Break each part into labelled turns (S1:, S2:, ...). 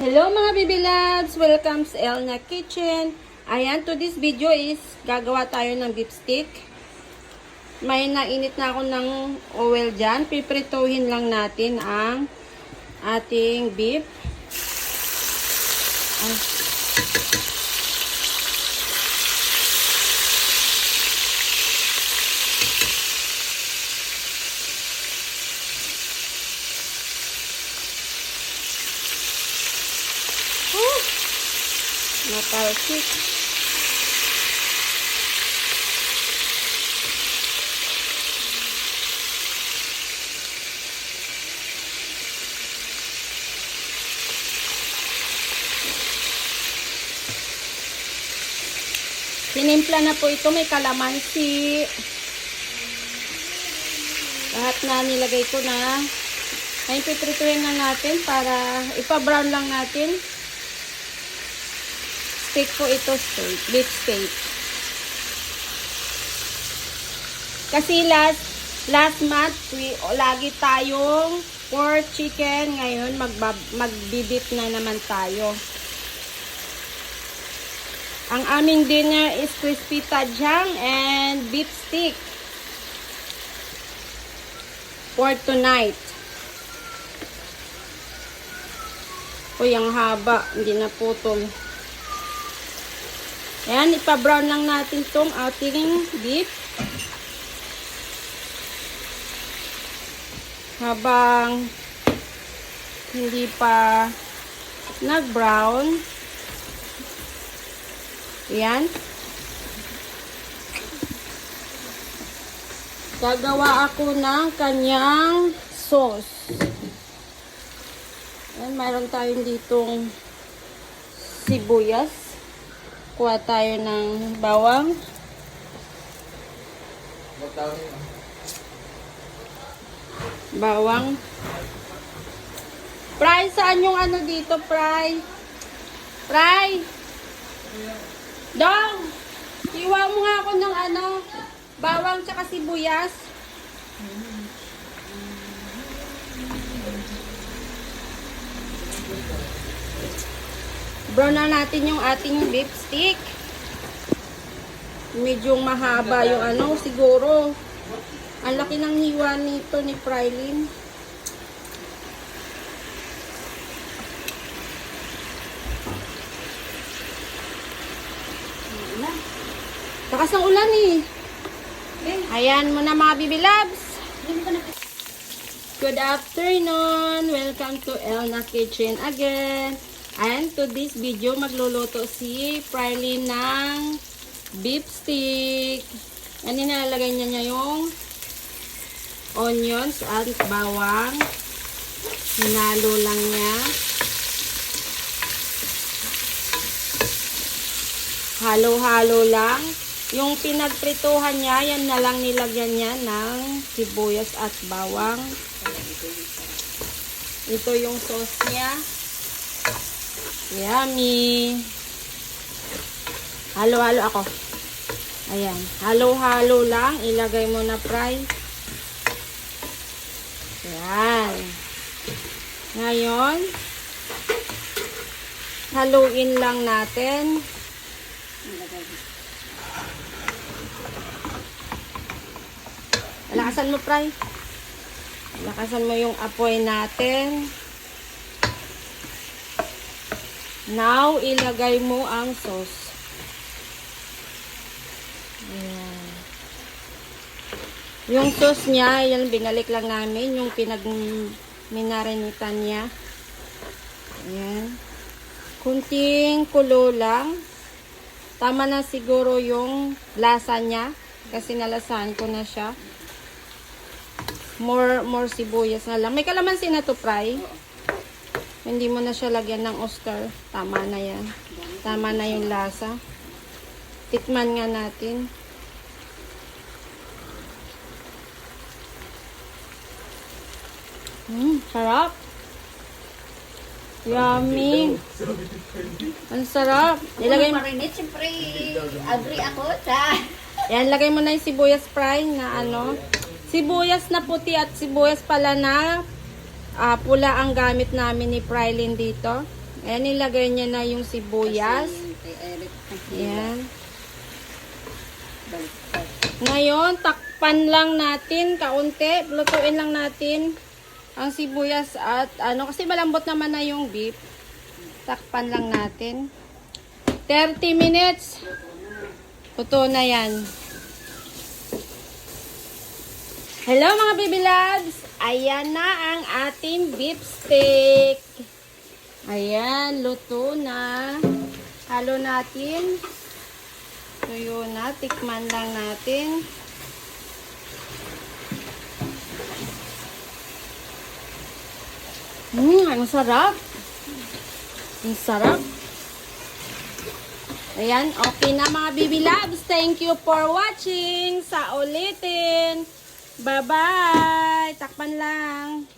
S1: Hello mga baby loves! Welcome sa Elna Kitchen. Ayan, to this video is gagawa tayo ng beef stick. May nainit na ako ng oil dyan. Piprituhin lang natin ang ating beef. Natalsik. Sinimpla na po ito. May kalamansi. Lahat na nilagay ko na. Ngayon piprituhin na natin para ipa-brown lang natin. Steak po ito, steak. Beef steak. Kasi last month, lagi tayong pork, chicken. Ngayon, magbibit na naman tayo. Ang aming dinner is crispy tajang and beef stick. For tonight. Uy, ang haba. Hindi na putol. Ayan, ipa-brown lang natin itong ating beef. Habang hindi pa nag-brown. Ayan. Gagawa ako ng kanyang sauce. Ayan, mayroon tayong ditong sibuyas. Kuha tayo ng bawang. Bawang. Fry, saan yung ano dito, fry? Fry! Dong! Iwa mo nga ako ng ano, bawang tsaka sibuyas. Brown na natin yung ating beef stick. Medyo mahaba yung ano, siguro. Ang laki ng hiwa nito ni Frylin. Takas ng ulan eh. Ayan muna mga baby loves. Good afternoon. Welcome to Elna Kitchen again. And to this video, magluluto si Frylin ng beef stick. Yan, nilalagay niya yung onions at bawang. Hinalo lang niya. Halo-halo lang. Yung pinagprituhan niya, yan na lang nilagyan niya ng sibuyas at bawang. Ito yung sauce niya. Yummy. Halo-halo ako. Ayan. Halo-halo lang. Ilagay mo na fry. Ayan. Ngayon, haluin lang natin. Lakasan mo, fry. Lakasan mo yung apoy natin. Now, ilagay mo ang sauce. Ayan. Yung sauce niya, yan, binalik lang namin. Yung pinag-minarinitan niya. Ayan. Kunting kulo lang. Tama na siguro yung lasa niya. Kasi nalasahan ko na siya. More sibuyas na lang. May kalamansi na to, fry. Hindi mo na siya lagyan ng oyster. Tama na yan. Tama na yung lasa. Tikman nga natin. Sarap. Yummy. Ang sarap. Ilagay mo.
S2: Marinate, siyempre, agree ako sa...
S1: Yan, lagay mo na yung sibuyas fry na ano. Sibuyas na puti at sibuyas pala na pula ang gamit namin ni Frylin dito. Ayan, nilagay niya na yung sibuyas.
S2: Kay Eric.
S1: Ayan.
S2: Baliktad.
S1: Ngayon, takpan lang natin, kaunti. Lutuin lang natin ang sibuyas at ano, kasi malambot naman na yung beef. Takpan lang natin. 30 minutes. Luto na yan. Hello mga baby loves! Ayan na ang ating beef steak. Ayan, luto na. Halo natin. Tuyo na, tikman lang natin. Ang sarap. Ang sarap. Ayan, okay na mga baby loves. Thank you for watching. Sa ulitin. Bye-bye. Takpan lang.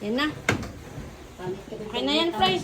S1: Yan na. Okay na yan, fries.